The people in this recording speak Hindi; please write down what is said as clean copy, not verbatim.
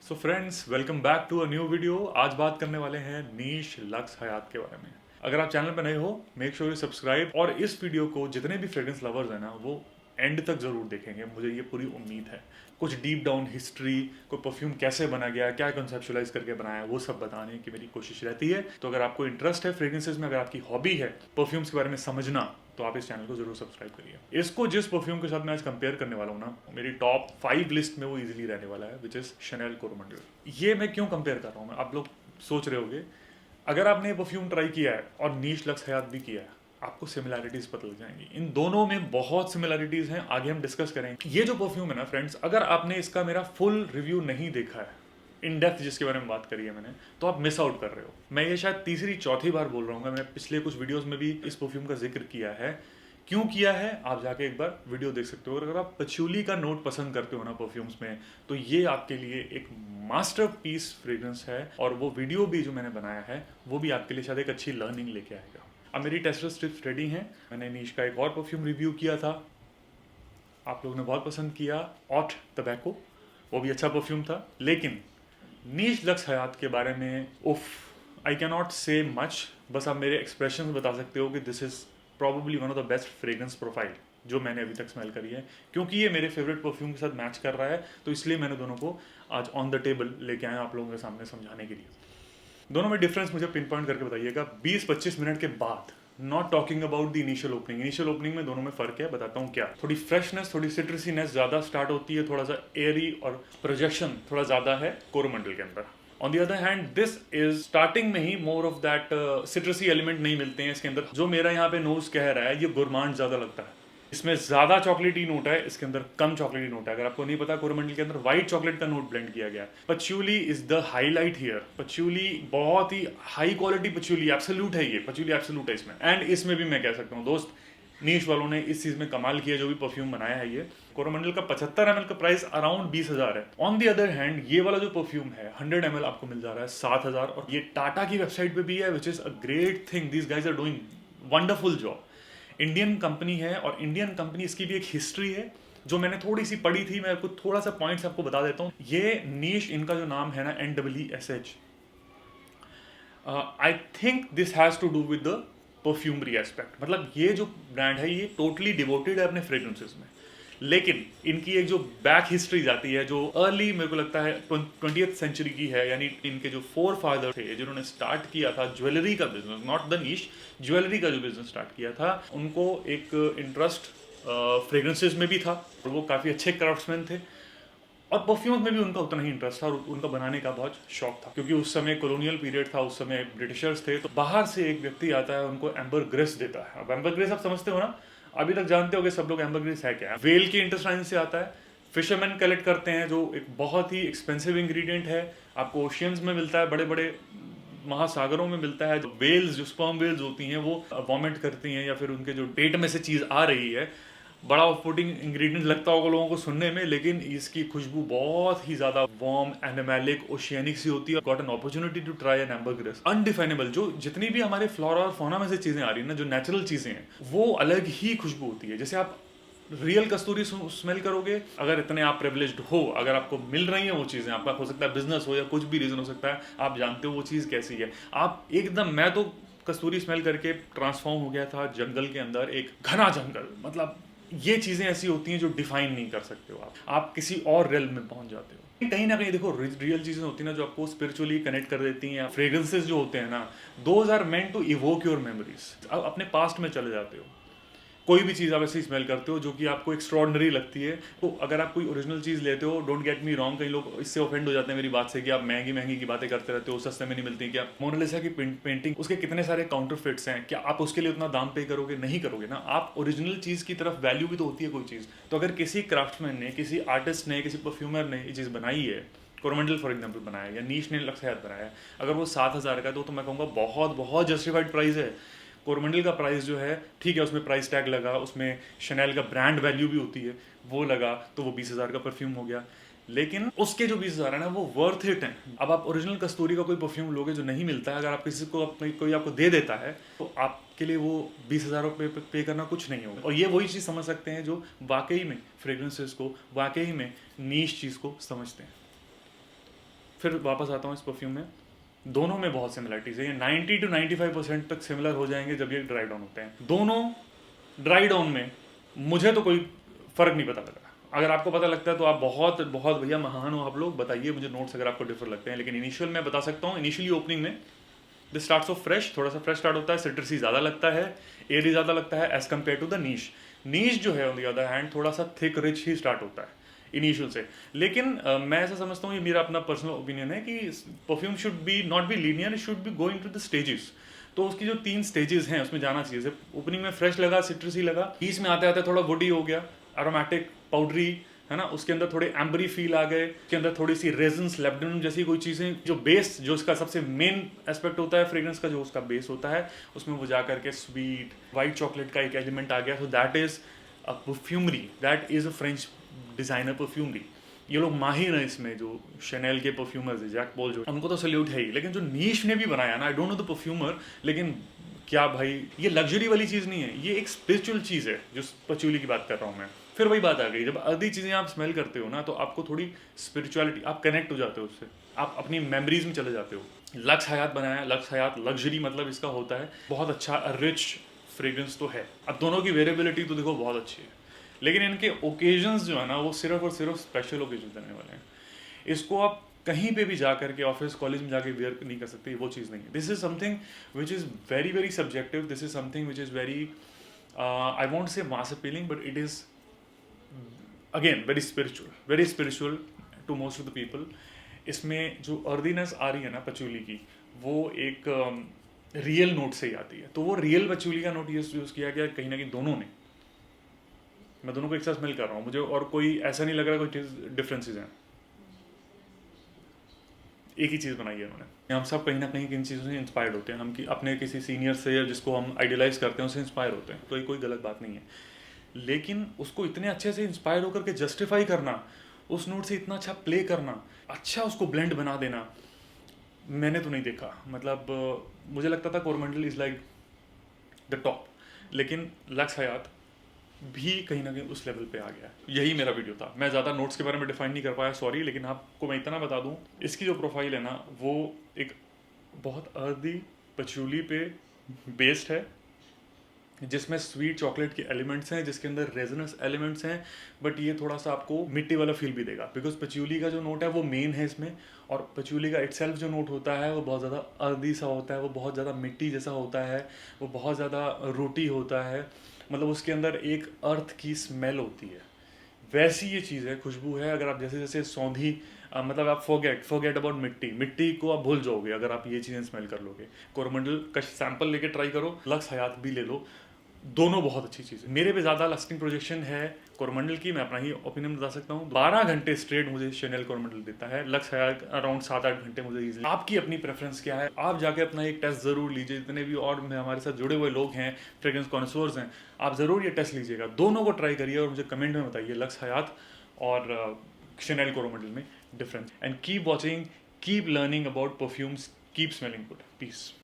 So friends, welcome back to a new video. आज बात करने वाले हैं नीश लक्स हयात के बारे में। अगर आप चैनल पर नए हो, मेक श्योर यू सब्सक्राइब। और इस वीडियो को जितने भी फ्रेग्रेंस लवर्स हैं ना, वो एंड तक जरूर देखेंगे, मुझे ये पूरी उम्मीद है। कुछ डीप डाउन हिस्ट्री, कोई परफ्यूम कैसे बना गया, क्या कंसेप्चुलाइज करके बनाया, वो सब बताने की मेरी कोशिश रहती है। तो अगर आपको इंटरेस्ट है फ्रेग्रेंसेज में, अगर आपकी हॉबी है परफ्यूम्स के बारे में समझना, तो आप इस चैनल को जरूर सब्सक्राइब करिए। इसको जिस परफ्यूम के साथ मैं आज कंपेयर करने वाला हूँ ना, मेरी टॉप 5 लिस्ट में वो इजीली रहने वाला है, विच इज शनेल कोरोमंडल। ये मैं क्यों कंपेयर कर रहा हूँ, आप लोग सोच रहे होगे। अगर आपने परफ्यूम ट्राई किया है और नीश लक्स हयात भी किया है, आपको सिमिलैरिटीज पता लग जाएंगी। इन दोनों में बहुत सिमिलैरिटीज हैं, आगे हम डिस्कस करेंगे। ये जो परफ्यूम है ना फ्रेंड्स, अगर आपने इसका मेरा फुल रिव्यू नहीं देखा है, इन डेप्थ जिसके बारे में बात करी है मैंने, तो आप मिस आउट कर रहे हो। मैं ये शायद तीसरी चौथी बार बोल रहा हूँ, मैंने पिछले कुछ वीडियोस में भी इस परफ्यूम का जिक्र किया है। क्यों किया है आप जाके एक बार वीडियो देख सकते हो। और अगर आप पचूली का नोट पसंद करते हो ना परफ्यूम्स में, तो ये आपके लिए एक मास्टरपीस फ्रेग्रेंस है। और वो वीडियो भी जो मैंने बनाया है, वो भी आपके लिए शायद एक अच्छी लर्निंग लेके आएगा। अब मेरी टेस्टर स्ट्रिप्स रेडी हैं। मैंने नीश का एक और परफ्यूम रिव्यू किया था, आप लोगों ने बहुत पसंद किया, ऑट टबैको। वो भी अच्छा परफ्यूम था। लेकिन नीश लक्स हयात के बारे में उफ, आई कैन नॉट से मच। बस आप मेरे एक्सप्रेशन बता सकते हो कि this is probably one of the best fragrance profile जो मैंने अभी तक स्मेल करी है। क्योंकि ये मेरे फेवरेट परफ्यूम के साथ मैच कर रहा है, तो इसलिए मैंने दोनों को आज ऑन द टेबल लेके आया आप लोगों के सामने समझाने के लिए। दोनों में डिफरेंस मुझे पिन पॉइंट करके बताइएगा 20-25 मिनट के बाद। Not talking about the initial opening. Initial opening में दोनों में फर्क है, बताता हूँ क्या। थोड़ी फ्रेशनेस, थोड़ी सिट्रसीनेस ज्यादा स्टार्ट होती है, थोड़ा सा एयरी और प्रोजेक्शन थोड़ा ज्यादा है कोरोमंडल के अंदर। On the other hand this is starting में ही more of that citrusy element नहीं मिलते हैं इसके अंदर। जो मेरा यहाँ पे नोज कह रहा है, ये गुरमांड ज्यादा लगता है। इसमें ज्यादा चॉकलेटी नोट है, इसके अंदर कम चॉकलेटी नोट है। अगर आपको नहीं पता, कोरोमंडल के अंदर व्हाइट चॉकलेट का नोट ब्लेंड किया गया है। पच्यूली इज द हाईलाइट हियर। पच्यूली बहुत ही हाई क्वालिटी पच्यूली एब्सोल्यूट है, ये पच्यूली एब्सोल्यूट है इसमें। एंड इसमें भी मैं कह सकता हूँ दोस्त, नीश वालों ने इस चीज में कमाल किया, जो भी परफ्यूम बनाया है ये। कोरोमंडल का 75 ml का प्राइस अराउंड 20,000 है। ऑन दी अदर हैंड ये वाला जो परफ्यूम है 100 ml आपको मिल जा रहा है 7,000। और ये टाटा की वेबसाइट पे भी है, which is a great thing. These guys are doing wonderful job. Indian company है, और इंडियन कंपनी, इसकी भी एक हिस्ट्री है जो मैंने थोड़ी सी पढ़ी थी। मैं आपको थोड़ा सा पॉइंट्स आपको बता देता हूँ। ये नीश, इनका जो नाम है ना, NEESH, I think this has to do with the perfumery aspect. मतलब ये जो ब्रांड है, ये टोटली डिवोटेड है अपने फ्रेग्रेंसेस में। लेकिन इनकी एक जो बैक हिस्ट्री जाती है, जो अर्ली मेरे को लगता है 20th सेंचुरी की है। यानी इनके जो फोर फादर थे जिन्होंने स्टार्ट किया था ज्वेलरी का business, not the niche, jewellery का जो बिजनेस स्टार्ट किया था, उनको एक इंटरेस्ट फ्रेग्रेंसेस में भी था, और वो काफ़ी अच्छे क्राफ्ट्समैन थे। और परफ्यूम्स में भी उनका उतना ही इंटरेस्ट था, और उनका बनाने का बहुत शौक था। क्योंकि उस समय कॉलोनियल पीरियड था, उस समय ब्रिटिशर्स थे, तो बाहर से एक व्यक्ति आता है, उनको एम्बर ग्रेस देता है। अब एम्बर ग्रेस आप समझते हो ना, अभी तक जानते हो कि सब लोग एम्बर ग्रेस है क्या। वेल के इंटेस्टाइन से आता है, फिशरमैन कलेक्ट करते हैं, जो एक बहुत ही एक्सपेंसिव इंग्रेडिएंट है। आपको ओशियंस में मिलता है, बड़े बड़े महासागरों में मिलता है। जो वेल्स, जो स्पर्म वेल्स होती हैं, वो वॉमिट करती हैं, या फिर उनके जो पेट में से चीज़ आ रही है। बड़ा ऑफपुटिंग इंग्रेडिएंट लगता होगा लोगों को सुनने में, लेकिन इसकी खुशबू बहुत ही ज्यादा वार्म, एनिमेलिक, ओशियनिक सी होती है। Got an opportunity to try an ambergris, undefinable. जो जितनी भी हमारे फ्लोरा और फौना में से चीजें आ रही है ना, जो नेचुरल चीजें हैं, वो अलग ही खुशबू होती है। जैसे आप रियल कस्तूरी स्मेल करोगे, अगर इतने आप प्रिविलेज्ड हो, अगर आपको मिल रही है वो चीज़ें, आपका हो सकता है बिजनेस हो या कुछ भी रीज़न हो सकता है, आप जानते हो वो चीज़ कैसी है। आप एकदम, मैं तो कस्तूरी स्मेल करके ट्रांसफॉर्म हो गया था जंगल के अंदर, एक घना जंगल। मतलब ये चीज़ें ऐसी होती हैं जो डिफाइन नहीं कर सकते हो आप किसी और रेल में पहुंच जाते हो। कहीं ना कहीं देखो, रियल चीज़ें होती हैं ना, जो आपको स्पिरिचुअली कनेक्ट कर देती हैं। फ्रेग्रेंसेज जो होते हैं ना, those are meant to evoke your memories. आप अपने पास्ट में चले जाते हो। कोई भी चीज़ आप ऐसी स्मेल करते हो जो कि आपको एक्स्ट्रॉर्डनरी लगती है, तो अगर आप कोई ओरिजिनल चीज़ लेते हो, डोंट गेट मी रॉन्ग, कई लोग इससे ऑफेंड हो जाते हैं मेरी बात से कि आप महंगी महंगी की बातें करते रहते हो, सस्ते में नहीं मिलती। क्या मोनालिसा की पेंटिंग, उसके कितने सारे काउंटरफिट्स हैं, क्या आप उसके लिए उतना दाम पे करोगे? नहीं करोगे ना। आप ओरिजिनल चीज़ की तरफ वैल्यू भी तो होती है कोई चीज़। तो अगर किसी क्राफ्ट्समैन ने, किसी आर्टिस्ट ने, किसी परफ्यूमर ने ये चीज़ बनाई है, कोरोमंडल फॉर एग्जाम्पल बनाया, या नीश ने लक्स हयात बनाया, अगर वो 7,000 का, तो मैं कहूँगा बहुत बहुत जस्टिफाइड प्राइस है। कोरोमंडल का प्राइस जो है, ठीक है, उसमें प्राइस टैग लगा, उसमें शनेल का ब्रांड वैल्यू भी होती है, वो लगा, तो वो 20,000 का परफ्यूम हो गया। लेकिन उसके जो 20,000 है ना, वो वर्थ इट है। अब आप ओरिजिनल कस्तूरी का कोई परफ्यूम लोगे जो नहीं मिलता है, अगर आप किसी को कोई आपको दे देता है, तो आपके लिए वो 20,000 रुपये पे करना कुछ नहीं होगा। और ये वही चीज़ समझ सकते हैं जो वाकई में फ्रेग्रेंसेस को, वाकई में नीश चीज़ को समझते हैं। फिर वापस आता हूँ इस परफ्यूम में, दोनों में बहुत सिमिलरिटीज है। ये 90 to 95% तक सिमिलर हो जाएंगे जब ये ड्राई डाउन होते हैं। दोनों ड्राई डाउन में मुझे तो कोई फर्क नहीं पता लगा। अगर आपको पता लगता है तो आप बहुत बहुत भैया महान हो आप लोग, बताइए मुझे नोट्स अगर आपको डिफर लगते हैं। लेकिन इनिशियल मैं बता सकता हूँ, इनिशियली ओपनिंग में दिस स्टार्ट्स ऑफ फ्रेश, थोड़ा सा फ्रेश स्टार्ट होता है, सिट्रसी ज़्यादा लगता है, एयरी ज़्यादा लगता है as compared to the niche. Niche जो है ऑन द अदर हैंड थोड़ा सा थिक रिच ही स्टार्ट होता है इनिशियल से। लेकिन मैं ऐसा समझता हूँ, ये मेरा अपना पर्सनल ओपिनियन है कि perfume should be not be linear, it should be going to the stages. तो उसकी जो 3 स्टेजेस हैं उसमें जाना चाहिए। जैसे ओपनिंग में फ्रेश लगा, सिट्रसी लगा, बीच में आते आते थोड़ा वुडी हो गया, एरोमेटिक, पाउडरी, है ना, उसके अंदर थोड़े एम्बरी फील आ गए, उसके अंदर थोड़ी सी रेजन्स, लेबडन जैसी कोई चीज़ें, जो बेस, जो इसका सबसे मेन एस्पेक्ट होता है फ्रेग्रेंस का, जो उसका बेस होता है, उसमें वो जा करके स्वीट वाइट चॉकलेट का एक एलिमेंट आ गया। So that is a perfumery, that is a French designer perfumery. ये लोग माहिर हैं इसमें, जो शैनेल के परफ्यूमर्स है, जैक पॉल, जो उनको तो सल्यूट है ही। लेकिन जो नीश ने भी बनाया ना, I don't know the perfumer, लेकिन क्या भाई, ये लग्जरी वाली चीज़ नहीं है, ये एक स्पिरिचुअल चीज़ है जो पचूली की बात कर रहा हूँ मैं। फिर वही बात आ गई, जब आधी चीज़ें आप स्मेल करते हो ना, तो आपको थोड़ी स्पिरिचुअलिटी, आप कनेक्ट हो जाते हो उससे, आप अपनी मेमोरीज में चले जाते हो। लक्स हयात बनाया, लक्स हयात लग्जरी मतलब इसका होता है बहुत अच्छा रिच फ्रेग्रेंस तो है। अब दोनों की वेरिएबिलिटी तो देखो बहुत अच्छी है, लेकिन इनके ओकेजन्स जो है ना, वो सिर्फ और सिर्फ स्पेशल ओकेजन देने वाले हैं। इसको आप कहीं पे भी जा करके, ऑफिस कॉलेज में जाके वेयर नहीं कर सकते, वो चीज़ नहीं है। This is something which is very very subjective, this is something which is very, I want say mass appealing, but it is again very spiritual to most of the people. इसमें जो अर्दीनेस आ रही है ना पचूली की, वो एक रियल नोट से ही आती है। तो वो रियल पचूली का नोट यूज़ किया गया कहीं ना कहीं दोनों ने। मैं दोनों को एक साथ स्मेल कर रहा हूँ मुझे, और कोई ऐसा नहीं लग रहा कोई डिफरेंसेस हैं, एक ही चीज़ बनाई है उन्होंने। हम सब कहीं ना कहीं इन चीज़ों से इंस्पायर्ड होते हैं, हम अपने किसी सीनियर से या जिसको हम आइडियलाइज करते हैं उससे इंस्पायर होते हैं, तो ये कोई गलत बात नहीं है। लेकिन उसको इतने अच्छे से इंस्पायर होकर के जस्टिफाई करना, उस नोट से इतना अच्छा प्ले करना, अच्छा उसको ब्लेंड बना देना, मैंने तो नहीं देखा। मतलब मुझे लगता था Coromandel is like the top, लेकिन लक्स हयात भी कहीं ना कहीं उस लेवल पे आ गया। यही मेरा वीडियो था, मैं ज़्यादा नोट्स के बारे में डिफाइन नहीं कर पाया, सॉरी। लेकिन आपको मैं इतना बता दूं, इसकी जो प्रोफाइल है ना, वो एक बहुत अर्दी पचूली पे बेस्ड है, जिसमें स्वीट चॉकलेट के एलिमेंट्स हैं, जिसके अंदर रेजनस एलिमेंट्स हैं, बट ये थोड़ा सा आपको मिट्टी वाला फील भी देगा, बिकॉज पचूली का जो नोट है वो मेन है इसमें, और पचूली का इटसेल्फ जो नोट होता है वो बहुत ज़्यादा अर्दी सा होता है, वो बहुत ज़्यादा मिट्टी जैसा होता है, वो बहुत ज़्यादा रोटी होता है, मतलब उसके अंदर एक अर्थ की स्मेल होती है। वैसी ये चीज़ है, खुशबू है। अगर आप जैसे जैसे सौंधी, मतलब आप फॉरगेट अबाउट मिट्टी को आप भूल जाओगे अगर आप ये चीज़ें स्मेल कर लोगे। कोरमंडल का सैंपल लेके ट्राई करो, लक्स हयात भी ले लो, दोनों बहुत अच्छी चीज़ है। मेरे पे ज़्यादा लास्टिंग प्रोजेक्शन है कोरमंडल की, मैं अपना ही ओपिनियन बता सकता हूँ। 12 घंटे स्ट्रेट मुझे शैनेल कोरमंडल देता है, लक्स हयात अराउंड 7-8 घंटे मुझे ईजिली। आपकी अपनी प्रेफरेंस क्या है, आप जाके अपना एक टेस्ट ज़रूर लीजिए। जितने भी और में हमारे साथ जुड़े हुए लोग हैं, फ्रेग्रेंस कॉन्सोर्स हैं, आप ज़रूर ये टेस्ट लीजिएगा, दोनों को ट्राई करिए और मुझे कमेंट में बताइए लक्स हयात और शैनेल कोरमंडल में difference. And keep watching, keep learning about perfumes, keep smelling good. Piece.